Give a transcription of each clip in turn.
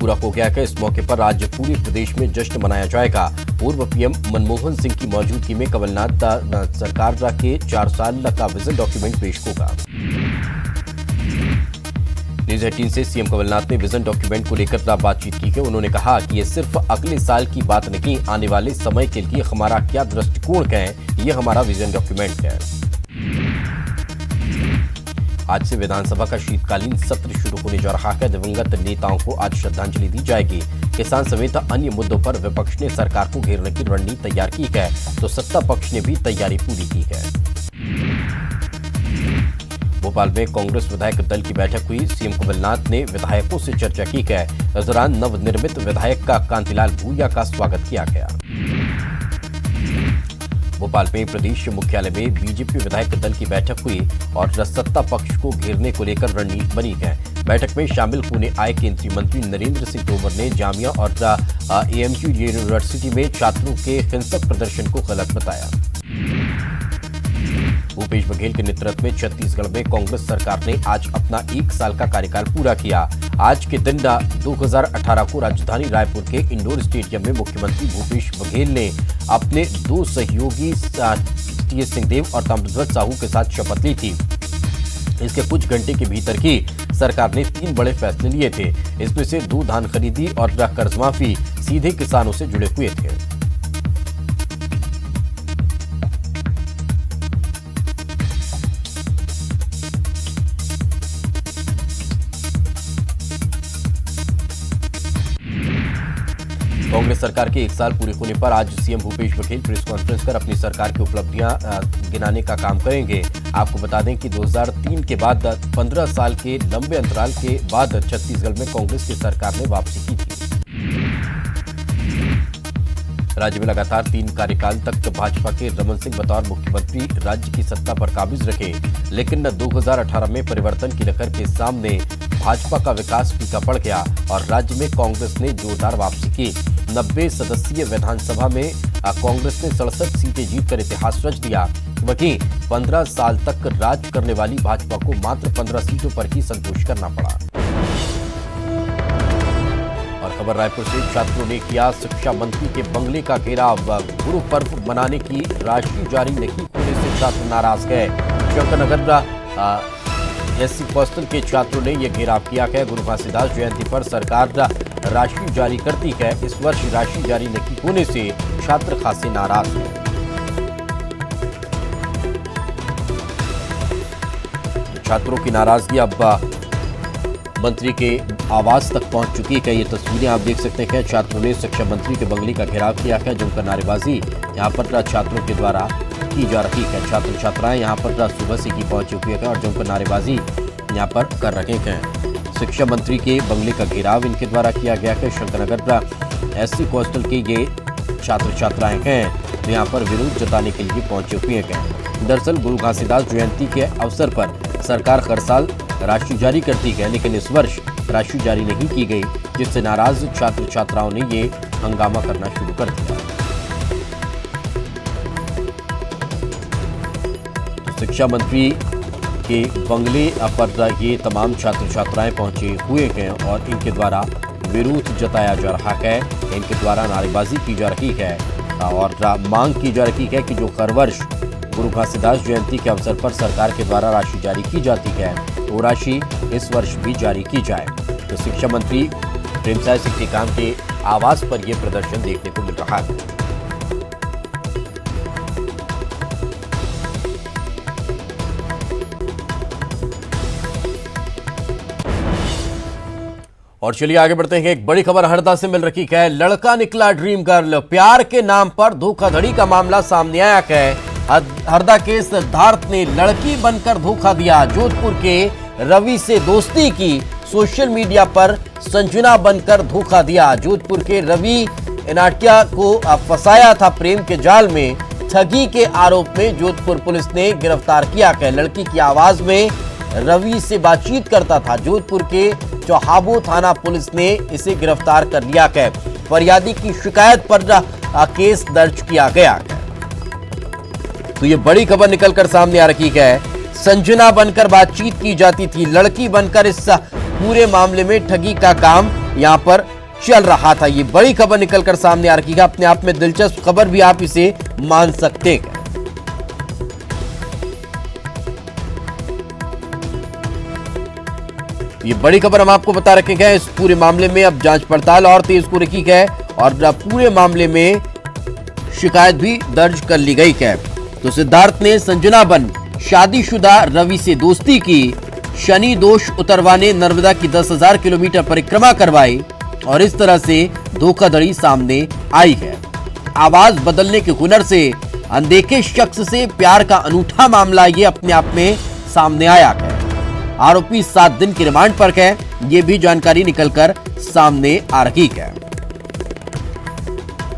पूरा हो गया है। इस मौके पर आज पूरे प्रदेश में जश्न मनाया जाएगा। पूर्व पीएम मनमोहन सिंह की मौजूदगी में कमलनाथ सरकार के 4 साल का विजन डॉक्यूमेंट पेश होगा। न्यूज 18 से सीएम कमलनाथ ने विजन डॉक्यूमेंट को लेकर बातचीत की है। उन्होंने कहा कि ये सिर्फ अगले साल की बात नहीं, आने वाले समय के लिए हमारा क्या दृष्टिकोण है, ये हमारा विजन डॉक्यूमेंट है। आज से विधानसभा का शीतकालीन सत्र शुरू होने जा रहा है। दिवंगत नेताओं को आज श्रद्धांजलि दी जाएगी। किसान समेत अन्य मुद्दों पर विपक्ष ने सरकार को घेरने की रणनीति तैयार की है, तो सत्ता पक्ष ने भी तैयारी पूरी की है। भोपाल में कांग्रेस विधायक दल की बैठक हुई। सीएम कमलनाथ ने विधायकों से चर्चा की है। इस दौरान नवनिर्मित विधायक का कांतिलाल भूरिया का स्वागत किया गया। भोपाल में प्रदेश मुख्यालय में बीजेपी विधायक दल की बैठक हुई और सत्ता पक्ष को घेरने को लेकर रणनीति बनी है। बैठक में शामिल होने आए केंद्रीय मंत्री नरेंद्र सिंह तोमर ने जामिया और एएमयू यूनिवर्सिटी में छात्रों के हिंसक प्रदर्शन को गलत बताया। भूपेश बघेल के नेतृत्व में छत्तीसगढ़ में कांग्रेस सरकार ने आज अपना 1 साल का कार्यकाल पूरा किया। आज के दिन 2018 को राजधानी रायपुर के इंडोर स्टेडियम में मुख्यमंत्री भूपेश बघेल ने अपने 2 सहयोगी टीएस सिंहदेव और ताम्रध्वज साहू के साथ शपथ ली थी। इसके कुछ घंटे के भीतर ही सरकार ने 3 बड़े फैसले लिए थे। इसमें से 2 धान खरीदी और कर्ज माफी सीधे किसानों से जुड़े हुए थे। कांग्रेस सरकार के 1 साल पूरे होने पर आज CM Bhupesh Baghel press conference कर अपनी सरकार की उपलब्धियां गिनाने का काम करेंगे। आपको बता दें कि 2003 के बाद 15 साल के लंबे अंतराल के बाद छत्तीसगढ़ में कांग्रेस की सरकार ने वापसी की थी। राज्य में लगातार 3 कार्यकाल तक भाजपा के रमन सिंह बतौर मुख्यमंत्री राज्य की सत्ता पर काबिज रखे, लेकिन 2018 में परिवर्तन की लहर के सामने भाजपा का विकास फीका पड़ गया और राज्य में कांग्रेस ने जोरदार वापसी की। 90 सदस्यीय विधानसभा में कांग्रेस ने 67 सीटें जीतकर इतिहास रच दिया। वहीं 15 साल तक राज करने वाली भाजपा को मात्र 15 सीटों पर ही संतोष करना पड़ा। और खबर रायपुर से, छात्रों ने किया शिक्षा मंत्री के बंगले का घेराव। गुरु पर्व मनाने की राशि जारी नहीं होने से छात्र नाराज गए। शंकरनगर एससी हॉस्टल के छात्रों ने यह घेराव किया है। गुरु घासीदास जयंती पर सरकार राशि जारी करती है। इस वर्ष राशि जारी नहीं होने से छात्र खासे नाराज हैं। छात्रों की नाराजगी अब मंत्री के आवास तक पहुंच चुकी है। ये तस्वीरें आप देख सकते हैं। छात्रों ने शिक्षा मंत्री के बंगले का घेराव किया है, जमकर नारेबाजी यहां पर छात्रों के द्वारा की जा रही है। छात्र छात्राएं यहां पर सुबह से ही पहुंचे हुए हैं और जमकर नारेबाजी यहां पर कर रहे हैं। शिक्षा मंत्री के बंगले का घेराव इनके द्वारा किया गया है। शंकरनगर एससी हॉस्टल के ये छात्र छात्राएं हैं तो यहाँ पर विरोध जताने के लिए पहुंचे हुए हैं। दरअसल गुरु घासीदास जयंती के अवसर पर सरकार हर साल राशि जारी करती है, लेकिन इस वर्ष राशि जारी नहीं की गई, जिससे नाराज छात्र छात्राओं ने ये हंगामा करना शुरू कर दिया। शिक्षा मंत्री के बंगले पर ये तमाम छात्र छात्राएं पहुंचे हुए हैं और इनके द्वारा विरोध जताया जा रहा है। इनके द्वारा नारेबाजी की जा रही है और मांग की जा रही है कि जो हर वर्ष गुरु घासीदास जयंती के अवसर पर सरकार के द्वारा राशि जारी की जाती है, वो राशि इस वर्ष भी जारी की जाए। तो शिक्षा मंत्री प्रेमसाय सिंह टेकाम के आवास पर यह प्रदर्शन देखने को मिल रहा है। और चलिए आगे बढ़ते हैं। एक बड़ी खबर हरदा से मिल रही है। लड़का निकला ड्रीम गर्ल, प्यार के नाम पर धोखाधड़ी का मामला सामने आया है। हरदा के सिद्धार्थ ने लड़की बनकर धोखा दिया। जोधपुर के रवि से दोस्ती की, सोशल मीडिया पर संजना बनकर धोखा दिया। जोधपुर के रवि इनाटिया को फंसाया था प्रेम के जाल में। ठगी के आरोप में जोधपुर पुलिस ने गिरफ्तार किया है। लड़की की आवाज में रवि से बातचीत करता था। जोधपुर के चौहाबो थाना पुलिस ने इसे गिरफ्तार कर लिया है। फरियादी की शिकायत पर केस दर्ज किया गया है। तो ये बड़ी खबर निकलकर सामने आ रही है। संजना बनकर बातचीत की जाती थी, लड़की बनकर इस पूरे मामले में ठगी का काम यहां पर चल रहा था। ये बड़ी खबर निकलकर सामने आ रही है। अपने आप में दिलचस्प खबर भी आप इसे मान सकते हैं। ये बड़ी खबर हम आपको बता रखे हैं। इस पूरे मामले में अब जांच पड़ताल और तेज को रखी है और पूरे मामले में शिकायत भी दर्ज कर ली गई है। तो सिद्धार्थ ने संजना बन शादीशुदा रवि से दोस्ती की, शनि दोष उतरवाने नर्मदा की 10,000 किलोमीटर परिक्रमा करवाई और इस तरह से धोखाधड़ी सामने आई है। आवाज बदलने के हुनर से अनदेखे शख्स से प्यार का अनूठा मामला ये अपने आप में सामने आया है। आरोपी 7 दिन की रिमांड पर है। ये भी जानकारी निकलकर सामने आ रही है।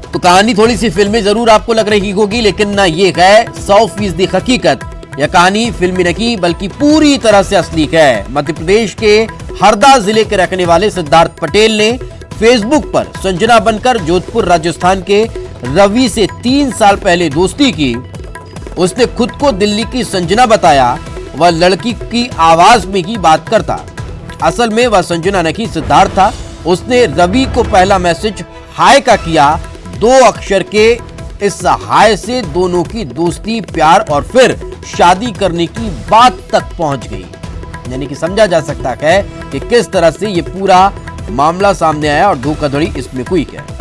तो कहानी थोड़ी सी फिल्मी जरूर आपको लग रही होगी, लेकिन ना ये है 100% हकीकत। यह कहानी फिल्मी नहीं बल्कि पूरी तरह से असली है। मध्य प्रदेश के हरदा जिले के रहने वाले सिद्धार्थ पटेल ने फेसबुक पर संजना बनकर जोधपुर राजस्थान के रवि से 3 साल पहले दोस्ती की। उसने खुद को दिल्ली की संजना बताया। वह लड़की की आवाज में ही बात करता। असल में वह संजना नहीं सिद्धार्थ था। उसने रवि को पहला मैसेज हाय का किया। 2 अक्षर के इस हाय से दोनों की दोस्ती, प्यार और फिर शादी करने की बात तक पहुंच गई। यानी कि समझा जा सकता है कि किस तरह से यह पूरा मामला सामने आया और धोखाधड़ी इसमें हुई है।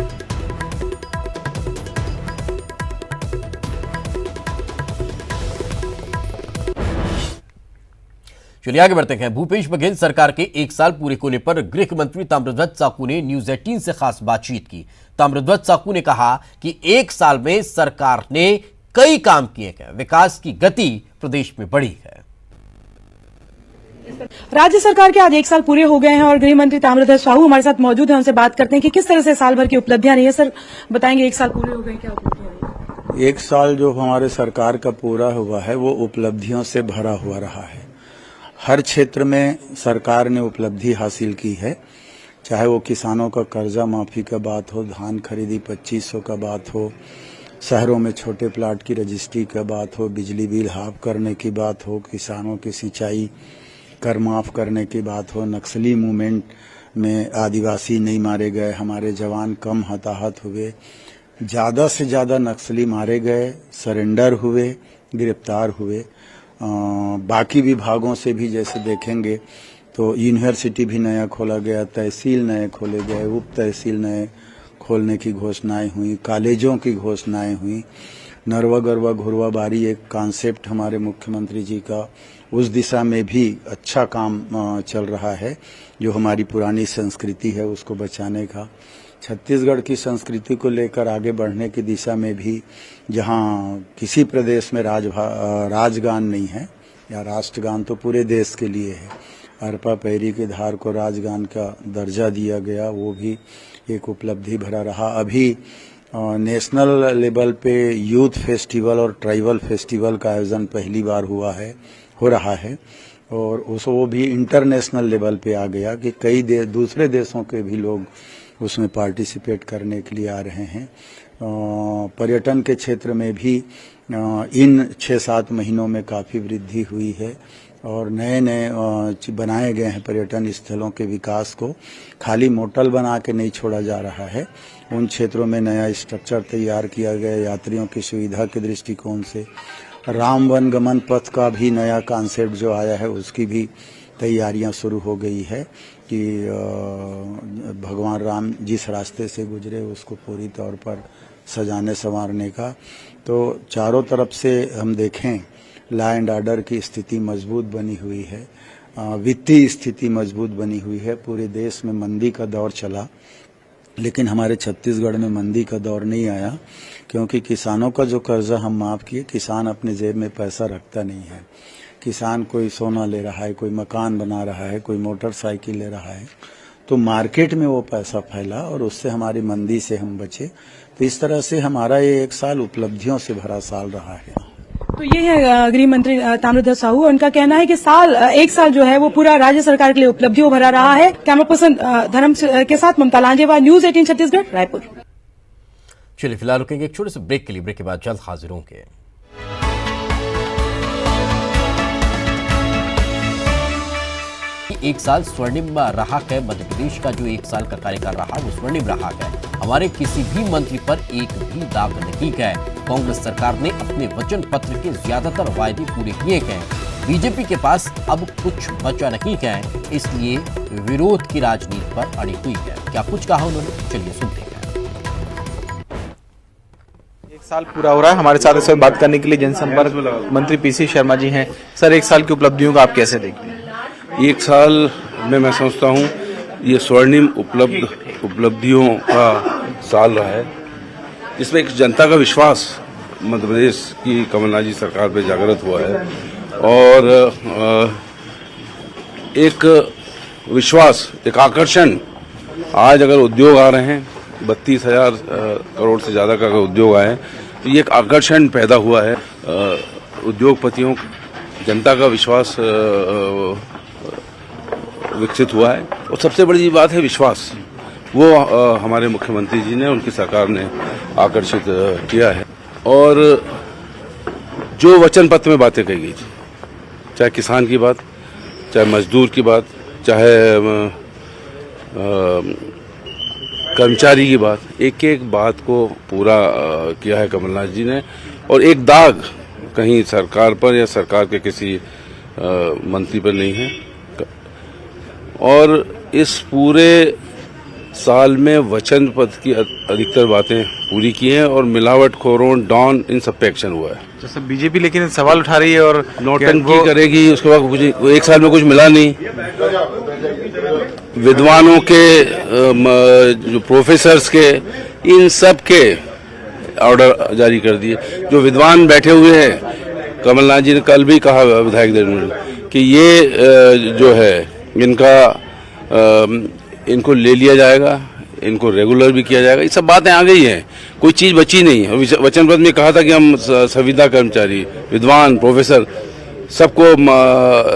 चलिए आगे बढ़ते हैं। भूपेश बघेल सरकार के 1 साल पूरे होने पर गृह मंत्री ताम्रध्वज साहू ने न्यूज 18 से खास बातचीत की। ताम्रध्वज साहू ने कहा कि 1 साल में सरकार ने कई काम किए हैं, विकास की गति प्रदेश में बढ़ी है। राज्य सरकार के आज 1 साल पूरे हो गए हैं और गृह मंत्री ताम्रध्वज साहू हमारे साथ मौजूद हैं। उनसे बात करते हैं कि किस तरह से साल भर की उपलब्धियां रही है। सर बताएंगे, 1 साल पूरे हो गए, क्या उपलब्धियां रही? 1 साल जो हमारे सरकार का पूरा हुआ है वो उपलब्धियों से भरा हुआ रहा है। हर क्षेत्र में सरकार ने उपलब्धि हासिल की है, चाहे वो किसानों का कर्जा माफी का बात हो, धान खरीदी 2500 का बात हो, शहरों में छोटे प्लाट की रजिस्ट्री का बात हो, बिजली बिल हाफ करने की बात हो, किसानों की सिंचाई कर माफ करने की बात हो, नक्सली मूवमेंट में आदिवासी नहीं मारे गए, हमारे जवान कम हताहत हुए, ज्यादा से ज्यादा नक्सली मारे गए, सरेंडर हुए, गिरफ्तार हुए। बाकी विभागों से भी जैसे देखेंगे तो यूनिवर्सिटी भी नया खोला गया, तहसील नए खोले गए, उप तहसील नए खोलने की घोषणाएं हुई, कॉलेजों की घोषणाएं हुई। नरवा गरवा घुरवा बारी एक कॉन्सेप्ट हमारे मुख्यमंत्री जी का, उस दिशा में भी अच्छा काम चल रहा है। जो हमारी पुरानी संस्कृति है उसको बचाने का, छत्तीसगढ़ की संस्कृति को लेकर आगे बढ़ने की दिशा में भी, जहां किसी प्रदेश में राजगान नहीं है या राष्ट्रगान तो पूरे देश के लिए है, अरपा पैरी के धार को राजगान का दर्जा दिया गया, वो भी एक उपलब्धि भरा रहा। अभी नेशनल लेवल पे यूथ फेस्टिवल और ट्राइबल फेस्टिवल का आयोजन पहली बार हो रहा है और वो भी इंटरनेशनल लेवल पे आ गया कि कई दूसरे देशों के भी लोग उसमें पार्टिसिपेट करने के लिए आ रहे हैं। पर्यटन के क्षेत्र में भी इन 6-7 महीनों में काफ़ी वृद्धि हुई है और नए बनाए गए हैं पर्यटन स्थलों के विकास को। खाली मोटल बना के नहीं छोड़ा जा रहा है, उन क्षेत्रों में नया स्ट्रक्चर तैयार किया गया यात्रियों की सुविधा के दृष्टिकोण से। राम वन गमन पथ का भी नया कॉन्सेप्ट जो आया है उसकी भी तैयारियां शुरू हो गई है कि भगवान राम जिस रास्ते से गुजरे उसको पूरी तौर पर सजाने संवारने का। तो चारों तरफ से हम देखें लॉ एंड ऑर्डर की स्थिति मजबूत बनी हुई है, वित्तीय स्थिति मजबूत बनी हुई है। पूरे देश में मंदी का दौर चला, लेकिन हमारे छत्तीसगढ़ में मंदी का दौर नहीं आया, क्योंकि किसानों का जो कर्जा हम माफ किए, किसान अपने जेब में पैसा रखता नहीं है। किसान कोई सोना ले रहा है, कोई मकान बना रहा है, कोई मोटरसाइकिल ले रहा है, तो मार्केट में वो पैसा फैला और उससे हमारी मंदी से हम बचे। तो इस तरह से हमारा ये 1 साल उपलब्धियों से भरा साल रहा है। तो ये है गृह मंत्री ताम्रध्वज साहू। उनका कहना है कि 1 साल जो है वो पूरा राज्य सरकार के लिए उपलब्धियों भरा रहा है। कैमरा पर्सन धर्म के साथ ममता लांजेवाल, न्यूज 18 छत्तीसगढ़, रायपुर। चलिए फिलहाल रुकेंगे एक छोटे से ब्रेक के लिए। ब्रेक के बाद जल्द हाजिर होंगे। एक साल स्वर्णिम रहा है। मध्य प्रदेश का जो एक साल का कार्यकाल रहा वो स्वर्णिम रहा है। हमारे किसी भी मंत्री पर एक भी दाग नहीं गए। कांग्रेस सरकार ने अपने वचन पत्र के ज्यादातर वायदे पूरे किए गए। बीजेपी के पास अब कुछ बचा नहीं है, इसलिए विरोध की राजनीति पर अड़ी हुई है। क्या कुछ कहा उन्होंने, चलिए सुनते हैं। एक साल पूरा हो रहा है। हमारे साथ इस वक्त बात करने के लिए जनसंपर्क मंत्री पीसी शर्मा जी हैं। सर, एक साल की उपलब्धियों को आप कैसे देखते हैं? एक साल में मैं समझता हूँ ये स्वर्णिम उपलब्धियों का साल रहा है, जिसमें एक जनता का विश्वास मध्य प्रदेश की कमलनाथ जी सरकार पे जागृत हुआ है और एक विश्वास, एक आकर्षण। आज अगर उद्योग आ रहे हैं, 32,000 करोड़ से ज्यादा का अगर उद्योग आए, तो ये एक आकर्षण पैदा हुआ है। उद्योगपतियों, जनता का विश्वास विकसित हुआ है और सबसे बड़ी बात है विश्वास। वो हमारे मुख्यमंत्री जी ने, उनकी सरकार ने आकर्षित किया है। और जो वचन पत्र में बातें कही गई थी, चाहे किसान की बात, चाहे मजदूर की बात, चाहे कर्मचारी की बात, एक एक बात को पूरा किया है कमलनाथ जी ने। और एक दाग कहीं सरकार पर या सरकार के किसी मंत्री पर नहीं है। और इस पूरे साल में वचन पत्र की अधिकतर बातें पूरी की हैं और मिलावटखोरों, डॉन, इन सब पे एक्शन हुआ है। जैसे बीजेपी लेकिन सवाल उठा रही है और नौटंकी करेगी, उसके बाद कुछ एक साल में कुछ मिला नहीं। विद्वानों के, जो प्रोफेसर्स के, इन सब के ऑर्डर जारी कर दिए। जो विद्वान बैठे हुए हैं, कमलनाथ जी ने कल भी कहा विधायक दल में कि ये जो है इनको ले लिया जाएगा, इनको रेगुलर भी किया जाएगा। ये सब बातें आ गई हैं, कोई चीज बची नहीं है। वचन पत्र में कहा था कि हम संविदा कर्मचारी, विद्वान, प्रोफेसर सबको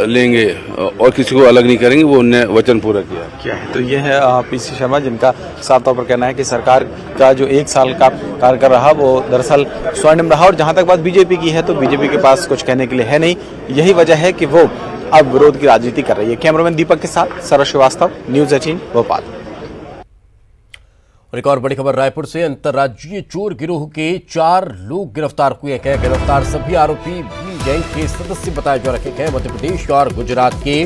लेंगे और किसी को अलग नहीं करेंगे। वो उन्होंने वचन पूरा किया। क्या है? तो ये है पीसी शर्मा, जिनका साफ तौर पर कहना है कि सरकार का जो एक साल का कार्यकाल रहा वो दरअसल स्वर्णिम रहा। और जहां तक बात बीजेपी की है, तो बीजेपी के पास कुछ कहने के लिए है नहीं। यही वजह है कि वो अब विरोध की राजनीति कर रही है। कैमरामैन दीपक के साथ सरस श्रीवास्तव, न्यूज 18 भोपाल। और एक और बड़ी खबर रायपुर से। अंतर्राज्यीय चोर गिरोह के 4 लोग गिरफ्तार हुए हैं। गिरफ्तार सभी आरोपी भी गैंग के सदस्य बताए जा रहे हैं। मध्य प्रदेश और गुजरात के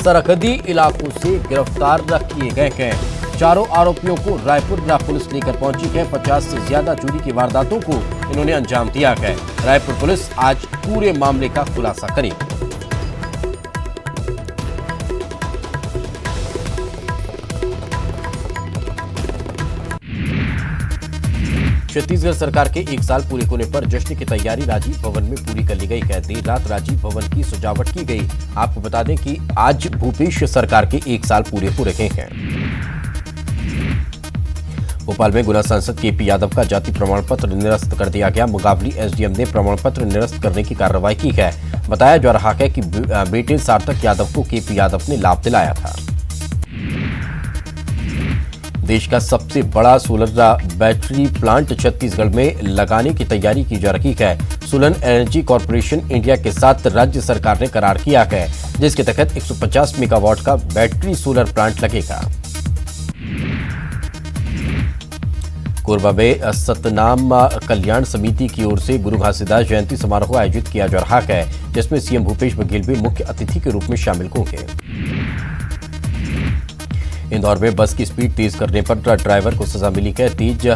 सरहदी इलाकों से गिरफ्तार किए गए हैं। चारों आरोपियों को रायपुर जिला पुलिस लेकर पहुंची है। 50 से ज्यादा चोरी की वारदातों को इन्होंने अंजाम दिया है। रायपुर पुलिस आज पूरे मामले का खुलासा करेगी। छत्तीसगढ़ सरकार के एक साल पूरे होने पर जश्न की तैयारी राजीव भवन में पूरी कर ली गई है। देर रात राजीव भवन की सजावट की गई। आपको बता दें कि आज भूपेश सरकार के एक साल पूरे हो रहे हैं। भोपाल में गुना सांसद केपी यादव का जाति प्रमाण पत्र निरस्त कर दिया गया। मुगावली एसडीएम ने प्रमाण पत्र निरस्त करने की कार्रवाई की है। बताया जा रहा है कि बेटे सार्थक यादव को केपी यादव ने लाभ दिलाया था। देश का सबसे बड़ा सोलर बैटरी प्लांट छत्तीसगढ़ में लगाने की तैयारी की जा रही है। सोलन एनर्जी कॉर्पोरेशन इंडिया के साथ राज्य सरकार ने करार किया है, जिसके तहत 150 मेगावाट का बैटरी सोलर प्लांट लगेगा। कोरबा में सतनाम कल्याण समिति की ओर से गुरु घासीदास जयंती समारोह आयोजित किया जा रहा है, जिसमें सीएम भूपेश बघेल भी मुख्य अतिथि के रूप में शामिल होंगे। इंदौर में बस की स्पीड तेज करने पर ड्राइवर को सजा मिली है। तेज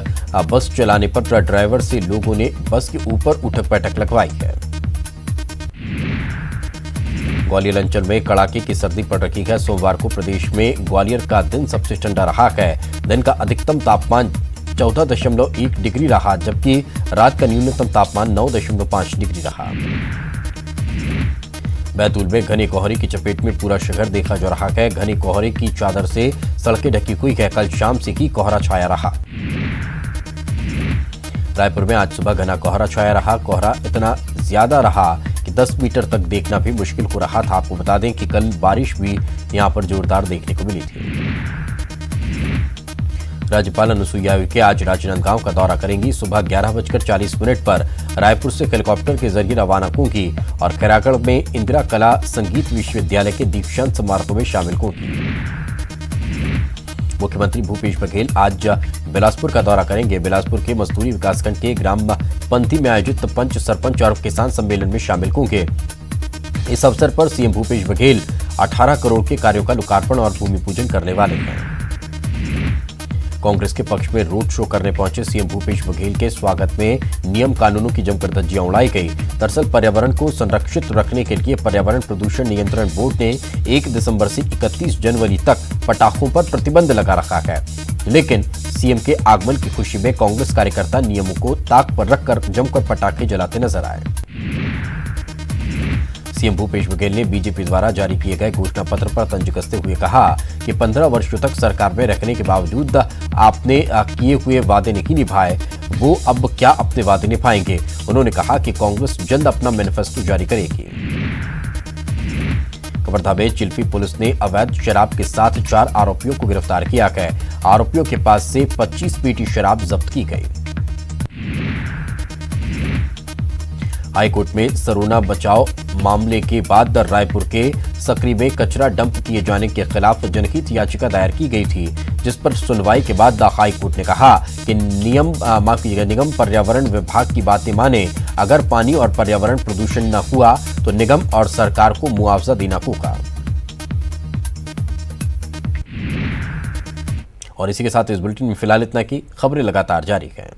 बस चलाने पर ड्राइवर से लोगों ने बस के ऊपर उठक बैठक लगवाई है। ग्वालियर अंचल में कड़ाके की सर्दी पड़ रही है। सोमवार को प्रदेश में ग्वालियर का दिन सबसे ठंडा रहा है। दिन का अधिकतम तापमान 14.1 डिग्री रहा, जबकि रात का न्यूनतम तापमान 9.5 डिग्री रहा। बैतूल में घने कोहरे की चपेट में पूरा शहर देखा जा रहा है। घने कोहरे की चादर से सड़कें ढकी हुई है। कल शाम से ही कोहरा छाया रहा। रायपुर में आज सुबह घना कोहरा छाया रहा। कोहरा इतना ज्यादा रहा कि 10 मीटर तक देखना भी मुश्किल हो रहा था। आपको बता दें कि कल बारिश भी यहां पर जोरदार देखने को मिली थी। राज्यपाल अनुसुईया उइके आज राजनांदगांव का दौरा करेंगी। सुबह 11:40 पर रायपुर से हेलीकॉप्टर के जरिए रवाना होंगी और खैरागढ़ में इंदिरा कला संगीत विश्वविद्यालय के दीक्षांत समारोह में शामिल होंगी। मुख्यमंत्री भूपेश बघेल आज बिलासपुर का दौरा करेंगे। बिलासपुर के मजदूरी विकासखंड के ग्राम पंथी में आयोजित पंच, सरपंच और किसान सम्मेलन में शामिल होंगे। इस अवसर पर सीएम भूपेश बघेल 18 करोड़ के कार्यों का लोकार्पण और भूमि पूजन करने वाले हैं। कांग्रेस के पक्ष में रोड शो करने पहुंचे सीएम भूपेश बघेल के स्वागत में नियम कानूनों की जमकर धज्जियां उड़ाई गई। दरअसल पर्यावरण को संरक्षित रखने के लिए पर्यावरण प्रदूषण नियंत्रण बोर्ड ने 1 दिसंबर से 31 जनवरी तक पटाखों पर प्रतिबंध लगा रखा है, लेकिन सीएम के आगमन की खुशी में कांग्रेस कार्यकर्ता नियमों को ताक पर रखकर जमकर पटाखे जलाते नजर आए। सीएम भूपेश बघेल ने बीजेपी द्वारा जारी किए गए घोषणा पत्र पर तंज कसते हुए कहा कि 15 वर्षों तक सरकार में रहने के बावजूद आपने किए हुए वादे नहीं निभाए, वो अब क्या अपने वादे निभाएंगे। उन्होंने कहा कि कांग्रेस जल्द अपना मैनिफेस्टो जारी करेगी। कवर्धा में चिल्फी पुलिस ने अवैध शराब के साथ 4 आरोपियों को गिरफ्तार किया है। आरोपियों के पास से 25 पेटी शराब जब्त की गई। हाईकोर्ट में सरोना बचाओ मामले के बाद रायपुर के सकरी में कचरा डंप किए जाने के खिलाफ जनहित याचिका दायर की गई थी, जिस पर सुनवाई के बाद हाईकोर्ट ने कहा कि निगम पर्यावरण विभाग की बातें माने। अगर पानी और पर्यावरण प्रदूषण न हुआ तो निगम और सरकार को मुआवजा देना होगा। और इसी के साथ इस बुलेटिन में फिलहाल इतना की। खबरें लगातार जारी हैं।